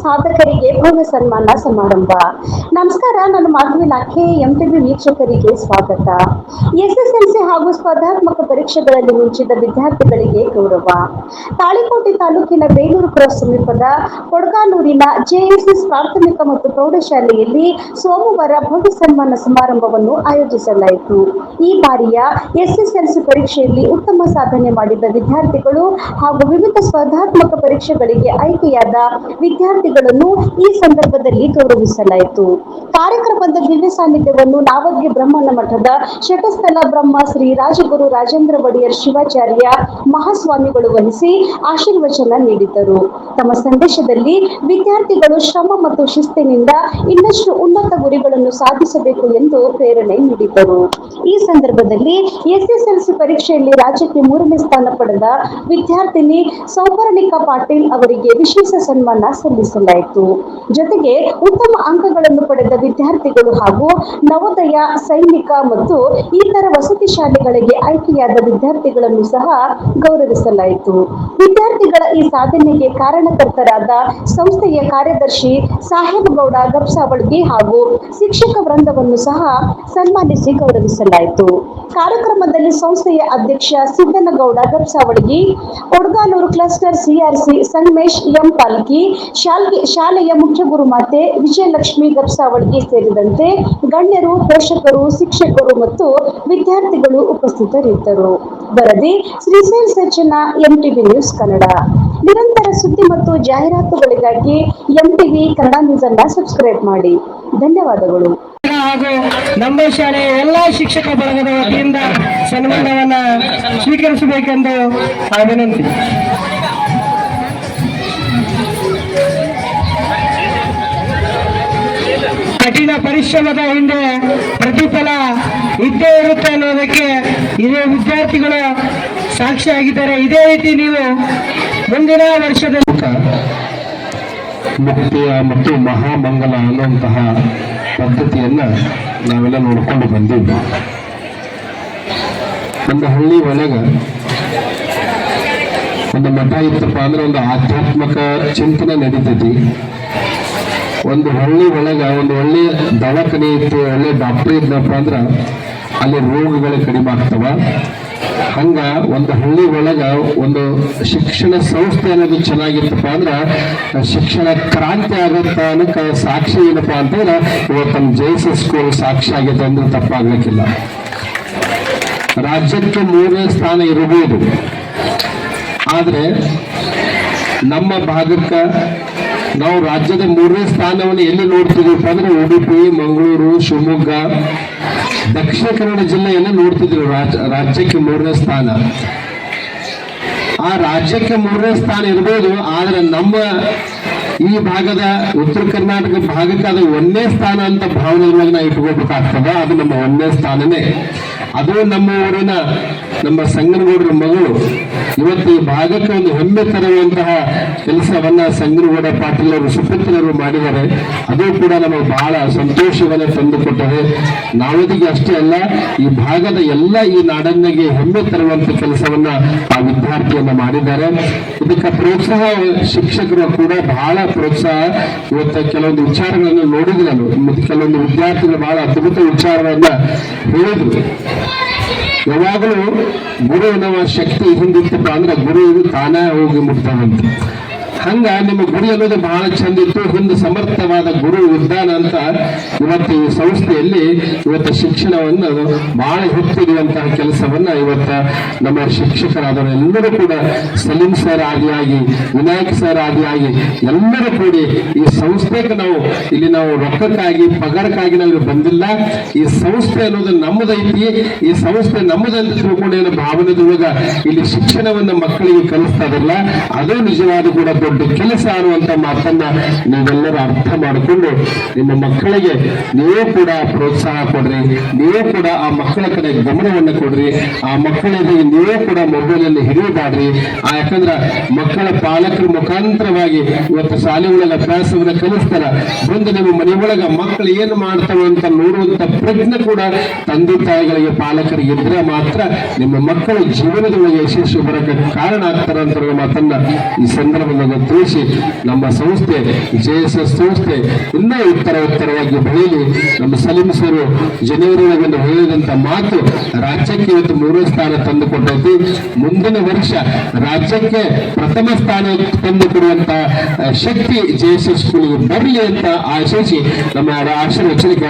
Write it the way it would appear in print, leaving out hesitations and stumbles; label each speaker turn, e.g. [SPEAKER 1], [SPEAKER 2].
[SPEAKER 1] ಸಾಧಕರಿಗೆ ಭವ್ಯ ಸನ್ಮಾನ ಸಮಾರಂಭ. ನಮಸ್ಕಾರ, ನಾನು ಮಾಧವಿ ಲಾಖೆ. ಎಂಟಿವಿ ವೀಕ್ಷಕರಿಗೆ ಸ್ವಾಗತ. ಎಸ್ಎಸ್ಎಲ್ಸಿ ಹಾಗೂ ಸ್ಪರ್ಧಾತ್ಮಕ ಪರೀಕ್ಷೆಗಳಲ್ಲಿ ಮುಂಚಿದ ವಿದ್ಯಾರ್ಥಿಗಳಿಗೆ ಗೌರವ. ತಾಳಿಕೋಟೆ ತಾಲೂಕಿನ ಬೇಲೂರು ಕ್ರಾಸ್ ಸಮೀಪದ ಕೊಡಗಾನೂರಿನ ಜೆಎಸ್ಎಸ್ ಪ್ರಾಥಮಿಕ ಮತ್ತು ಪ್ರೌಢಶಾಲೆಯಲ್ಲಿ ಸೋಮವಾರ ಭವ್ಯ ಸನ್ಮಾನ ಸಮಾರಂಭವನ್ನು ಆಯೋಜಿಸಲಾಯಿತು. ಈ ಬಾರಿಯ ಎಸ್ಎಸ್ಎಲ್ಸಿ ಪರೀಕ್ಷೆಯಲ್ಲಿ ಉತ್ತಮ ಸಾಧನೆ ಮಾಡಿದ ವಿದ್ಯಾರ್ಥಿಗಳು ಹಾಗೂ ವಿವಿಧ ಸ್ಪರ್ಧಾತ್ಮಕ ಪರೀಕ್ಷೆಗಳಿಗೆ ಆಯ್ಕೆಯಾದ ವಿದ್ಯಾರ್ಥಿಗಳನ್ನು ಈ ಸಂದರ್ಭದಲ್ಲಿ ಗೌರವಿಸಲಾಯಿತು. ಕಾರ್ಯಕ್ರಮದ ದಿವ್ಯ ಸಾನ್ನಿಧ್ಯವನ್ನು ನಾವದ್ಗಿ ಬ್ರಹ್ಮನ ಮಠದ ಶಟಸ್ಥಲ ಬ್ರಹ್ಮ ಶ್ರೀ ರಾಜಗುರು ರಾಜೇಂದ್ರ ಒಡೆಯರ್ ಶಿವಾಚಾರ್ಯ ಮಹಾಸ್ವಾಮಿಗಳು ವಹಿಸಿ ಆಶೀರ್ವಚನ ನೀಡಿದರು. ತಮ್ಮ ಸಂದೇಶದಲ್ಲಿ ವಿದ್ಯಾರ್ಥಿಗಳು ಶ್ರಮ ಮತ್ತು ಶಿಸ್ತಿನಿಂದ ಇನ್ನಷ್ಟು ಉನ್ನತ ಗುರಿಗಳನ್ನು ಸಾಧಿಸಬೇಕು ಎಂದು ಪ್ರೇರಣೆ ನೀಡಿದರು. ಈ ಸಂದರ್ಭದಲ್ಲಿ ಎಸ್ಎಸ್ಎಲ್ಸಿ ಪರೀಕ್ಷೆಯಲ್ಲಿ ರಾಜ್ಯಕ್ಕೆ 3ನೇ ಸ್ಥಾನ ಪಡೆದ ವಿದ್ಯಾರ್ಥಿನಿ ಸೌಪರ್ಣಿಕಾ ಪಾಟೀಲ್ ಅವರಿಗೆ ವಿಶೇಷ ಸನ್ಮಾನ ಸಲ್ಲಿಸಲಾಯಿತು. ಜೊತೆಗೆ ಉತ್ತಮ ಅಂಕಗಳನ್ನು ಪಡೆದ ವಿದ್ಯಾರ್ಥಿಗಳು ಹಾಗೂ ನವೋದಯ, ಸೈನಿಕ ಮತ್ತು ಇತರ ವಸತಿ ಶಾಲೆಗಳಿಗೆ ಆಯ್ಕೆಯಾದ ವಿದ್ಯಾರ್ಥಿಗಳನ್ನು ಸಹ ಗೌರವಿಸಲಾಯಿತು. ವಿದ್ಯಾರ್ಥಿಗಳ ಈ ಸಾಧನೆಗೆ ಕಾರಣಕರ್ತರಾದ ಸಂಸ್ಥೆಯ ಕಾರ್ಯದರ್ಶಿ ಸಾಹೇಬಗೌಡ ಗಬ್ಸಾವಳ್ಗಿ ಹಾಗೂ ಶಿಕ್ಷಕ ವೃಂದವನ್ನು ಸಹ ಸನ್ಮಾನಿಸಿ ಗೌರವಿಸಲಾಯಿತು. ಕಾರ್ಯಕ್ರಮದಲ್ಲಿ ಸಂಸ್ಥೆಯ ಅಧ್ಯಕ್ಷ Siddanagouda Gabsavalgi, Kodaganur cluster CRC Sangamesh M Palki, ಶಾಲೆಯ ಮುಖ್ಯ ಗುರುಮಾತೆ ವಿಜಯಲಕ್ಷ್ಮಿ ಗಬ್ಸಾವಳ್ಗಿ ಸೇರಿದಂತೆ ಗಣ್ಯರು, ಪೋಷಕರು, ಶಿಕ್ಷಕರು ಮತ್ತು ವಿದ್ಯಾರ್ಥಿಗಳು ಉಪಸ್ಥಿತರಿದ್ದರು. ವರದಿ ಶ್ರೀಶೈಲ್ ಸಜ್ಜನ, ಎಂಟಿವಿ ನ್ಯೂಸ್ ಕನ್ನಡ. ನಿರಂತರ ಸುದ್ದಿ ಮತ್ತು ಜಾಹೀರಾತುಗಳಿಗಾಗಿ ಎಂಟಿವಿ ಕನ್ನಡ ನ್ಯೂಸ್ ಅನ್ನು ಸಬ್ಸ್ಕ್ರೈಬ್ ಮಾಡಿ. ಧನ್ಯವಾದಗಳು.
[SPEAKER 2] ಹಾಗೂ ನಮ್ಮ ಶಾಲೆಯ ಎಲ್ಲ ಶಿಕ್ಷಕ ಬಳಗದ ವತಿಯಿಂದ ಸನ್ಮಾನವನ್ನ ಸ್ವೀಕರಿಸಬೇಕೆಂದು ವಿನಂತಿ. ಕಠಿಣ ಪರಿಶ್ರಮದ ಹಿಂದೆ ಪ್ರತಿಫಲ ಇದ್ದೇ ಇರುತ್ತೆ ಅನ್ನೋದಕ್ಕೆ ಇದೇ ವಿದ್ಯಾರ್ಥಿಗಳು ಸಾಕ್ಷಿಯಾಗಿದ್ದಾರೆ. ಇದೇ ರೀತಿ ನೀವು ಮುಂದಿನ ವರ್ಷದ
[SPEAKER 3] ಮುಕ್ತಿಯ ಮತ್ತು ಮಹಾಮಂಗಲ ಅನ್ನುವಂತಹ ಪದ್ಧತಿಯನ್ನ ನಾವೆಲ್ಲ ನೋಡ್ಕೊಂಡು ಬಂದಿದ್ವಿ. ಒಂದು ಹಳ್ಳಿ ಒಳಗ ಒಂದು ಮಠ ಇತ್ತಪ್ಪ ಅಂದ್ರೆ ಒಂದು ಆಧ್ಯಾತ್ಮಿಕ ಚಿಂತನೆ ನಡೀತೈತಿ. ಒಂದು ಹಳ್ಳಿ ಒಳಗ ಒಂದು ಒಳ್ಳೆ ದವಾಖಾನೆ ಇತ್ತು, ಒಳ್ಳೆ ಡಾಕ್ಟರ್ ಇದ್ನಪ್ಪ ಅಂದ್ರ ಅಲ್ಲಿ ರೋಗಗಳು ಕಡಿಮೆ ಆಗ್ತವ. ಹಂಗ ಒಂದು ಹಳ್ಳಿ ಒಳಗ ಒಂದು ಶಿಕ್ಷಣ ಸಂಸ್ಥೆ ಅನ್ನೋದು ಚೆನ್ನಾಗಿತ್ತಪ್ಪ ಅಂದ್ರ ಶಿಕ್ಷಣ ಕ್ರಾಂತಿ ಆಗತ್ತ ಅನ್ನೋಕೆ ಸಾಕ್ಷಿ ಏನಪ್ಪಾ ಅಂತಂದ್ರೆ ಇವತ್ತು ಜೆಎಸ್ಎಸ್ ಸ್ಕೂಲ್ ಸಾಕ್ಷಿ ಆಗೈತೆ ಅಂದ್ರೆ ತಪ್ಪಾಗ್ಲಿಕ್ಕಿಲ್ಲ. ರಾಜ್ಯಕ್ಕೆ 3ನೇ ಸ್ಥಾನ ಇರಬಹುದು, ಆದ್ರೆ ನಮ್ಮ ಭಾಗಕ್ಕೆ ನಾವು ರಾಜ್ಯದ 3ನೇ ಸ್ಥಾನವನ್ನು ಎಲ್ಲಿ ನೋಡ್ತಿದ್ವಿ ಅಂದ್ರೆ ಉಡುಪಿ, ಮಂಗಳೂರು, ಶಿವಮೊಗ್ಗ, ದಕ್ಷಿಣ ಕನ್ನಡ ಜಿಲ್ಲೆಯನ್ನ ನೋಡ್ತಿದ್ರು. ರಾಜ್ಯಕ್ಕೆ 3ನೇ ಸ್ಥಾನ. ಆ ರಾಜ್ಯಕ್ಕೆ 3ನೇ ಸ್ಥಾನ ಇರ್ಬೋದು, ಆದ್ರೆ ನಮ್ಮ ಈ ಭಾಗದ ಉತ್ತರ ಕರ್ನಾಟಕ ಭಾಗಕ್ಕೆ ಅದು 1ನೇ ಸ್ಥಾನ ಅಂತ ಭಾವನೆಯೊಳಗೆ ನಾವು ಇಟ್ಕೋಬೇಕಾಗ್ತದ. ಅದು ನಮ್ಮ 1ನೇ ಸ್ಥಾನನೇ. ಅದು ನಮ್ಮ ಊರಿನ ನಮ್ಮ ಸಂಗನಗೌಡರ ಮಗಳು ಇವತ್ತು ಈ ಭಾಗಕ್ಕೆ ಒಂದು ಹೆಮ್ಮೆ ತರುವಂತಹ ಕೆಲಸವನ್ನ ಸಂಗನಗೌಡ ಪಾಟೀಲ್ ಅವರು ಸುಪುತ್ರರು ಮಾಡಿದ್ದಾರೆ. ಅದು ಕೂಡ ನಮಗೆ ಬಹಳ ಸಂತೋಷವನ್ನ ತಂದುಕೊಟ್ಟದೆ. ನಾವದಿಗೆ ಅಷ್ಟೇ ಅಲ್ಲ, ಈ ಭಾಗದ ಎಲ್ಲ ಈ ನಾಡನ್ನಿಗೆ ಹೆಮ್ಮೆ ತರುವಂತ ಕೆಲಸವನ್ನ ಆ ವಿದ್ಯಾರ್ಥಿಯನ್ನ ಮಾಡಿದ್ದಾರೆ. ಇದಕ್ಕೆ ಪ್ರೋತ್ಸಾಹ ಶಿಕ್ಷಕರು ಕೂಡ ಬಹಳ ಪ್ರೋತ್ಸಾಹ. ಇವತ್ತು ಕೆಲವೊಂದು ವಿಚಾರಗಳನ್ನು ನೋಡಿದ್ರೆ ನಾನು ಕೆಲವೊಂದು ವಿದ್ಯಾರ್ಥಿಗಳು ಬಹಳ ಅದ್ಭುತ ವಿಚಾರವನ್ನ ಹೇಳಿದ್ರು. ಯಾವಾಗಲೂ ಗುರು ನಮ್ಮ ಶಕ್ತಿ ಹಿಂದಿತ್ತಪ್ಪ ಅಂದ್ರೆ ಗುರು ತಾನೇ ಹೋಗಿ ಮುಟ್ತಾವಂತ. ಹಂಗ ನಿಮ್ಮ ಗುರಿ ಅನ್ನೋದು ಬಹಳ ಚಂದ ಇತ್ತು. ಹಿಂದೆ ಸಮರ್ಥವಾದ ಗುರು ಇದ್ದಾನ ಅಂತ ಇವತ್ತು ಈ ಸಂಸ್ಥೆಯಲ್ಲಿ ಇವತ್ತು ಶಿಕ್ಷಣವನ್ನು ಬಹಳ ಹೆಚ್ಚಿರುವಂತಹ ಕೆಲಸವನ್ನ ಇವತ್ತ ನಮ್ಮ ಶಿಕ್ಷಕರಾದವರು ಎಲ್ಲರೂ ಕೂಡ ಸಲೀಂ ಸರ್ ಆದಿಯಾಗಿ, ವಿನಾಯಕ್ ಸರ್ ಆದಿಯಾಗಿ ಎಲ್ಲರೂ ಕೂಡಿ ಈ ಸಂಸ್ಥೆಗೆ ಇಲ್ಲಿ ನಾವು ರೊಕ್ಕಕ್ಕಾಗಿ ಪಗಾರಕ್ಕಾಗಿ ನಾವು ಬಂದಿಲ್ಲ. ಈ ಸಂಸ್ಥೆ ಅನ್ನೋದು ನಮ್ಮದೈತಿ, ಈ ಸಂಸ್ಥೆ ನಮ್ಮದಂತ ತಿಳ್ಕೊಂಡು ಏನೋ ಭಾವನೆದೊಳಗ ಇಲ್ಲಿ ಶಿಕ್ಷಣವನ್ನ ಮಕ್ಕಳಿಗೆ ಕಲಿಸ್ತಾ ಇದ್ರಲ್ಲ, ಅದು ನಿಜವಾದ ಕೂಡ ದೊಡ್ಡ ಕೆಲಸ ಅನ್ನುವಂತ ಮಾತನ್ನ ನೀವೆಲ್ಲರೂ ಅರ್ಥ ಮಾಡಿಕೊಂಡು ನಿಮ್ಮ ಮಕ್ಕಳಿಗೆ ನೀವು ಕೂಡ ಪ್ರೋತ್ಸಾಹ ಕೊಡ್ರಿ. ನೀವು ಕೂಡ ಆ ಮಕ್ಕಳ ಕಡೆ ಗಮನವನ್ನು ಕೊಡ್ರಿ. ಆ ಮಕ್ಕಳಿಗೆ ನೀವು ಕೂಡ ಮೊಬೈಲ್ ಅಲ್ಲಿ ಹಿಡಿಯಬಾಡ್ರಿ. ಯಾಕಂದ್ರ ಮಕ್ಕಳ ಪಾಲಕರ ಮುಖಾಂತರವಾಗಿ ಇವತ್ತು ಶಾಲೆಗಳ ಅಭ್ಯಾಸವನ್ನ ಕಲಿಸ್ತಾರ. ಮುಂದೆ ನಿಮ್ಮ ಮನೆಯೊಳಗ ಮಕ್ಕಳು ಏನು ಮಾಡ್ತಾವೆ ಅಂತ ನೋಡುವಂತ ಪ್ರಜ್ಞೆ ಕೂಡ ತಂದೆ ತಾಯಿಗಳಿಗೆ ಪಾಲಕರಿಗೆ ಇದ್ರೆ ಮಾತ್ರ ನಿಮ್ಮ ಮಕ್ಕಳು ಜೀವನದೊಳಗೆ ಯಶಸ್ವಿ ಬರಕ್ಕೆ ಕಾರಣ ಆಗ್ತಾರ ಅಂತ ಮಾತನ್ನ ಈ ಸಂದರ್ಭದಲ್ಲಿ ತಿಳಿಸಿ ನಮ್ಮ ಸಂಸ್ಥೆ JSS ಸಂಸ್ಥೆ ಇನ್ನೂ ಉತ್ತರವಾಗಿ ಬೆಳೆಯಲಿ. ನಮ್ಮ ಸಲೀಂ ಸರ್ ಜನವರಿ ಒಳಗೆ ಹೇಳಿದಂತ ಮಾತು ರಾಜ್ಯಕ್ಕೆ ಇವತ್ತು 3ನೇ ಸ್ಥಾನ ತಂದು ಕೊಟ್ಟೈತಿ. ಮುಂದಿನ ವರ್ಷ ರಾಜ್ಯಕ್ಕೆ ಪ್ರಥಮ ಸ್ಥಾನ ತಂದು ಕೊಡುವಂತ ಶಕ್ತಿ JSS ಸ್ಕೂಲ್ಗೆ ಬರಲಿ ಅಂತ ಆಶಿಸಿ ನಮ್ಮ ಆಶೀರ್ವಚನಿಕ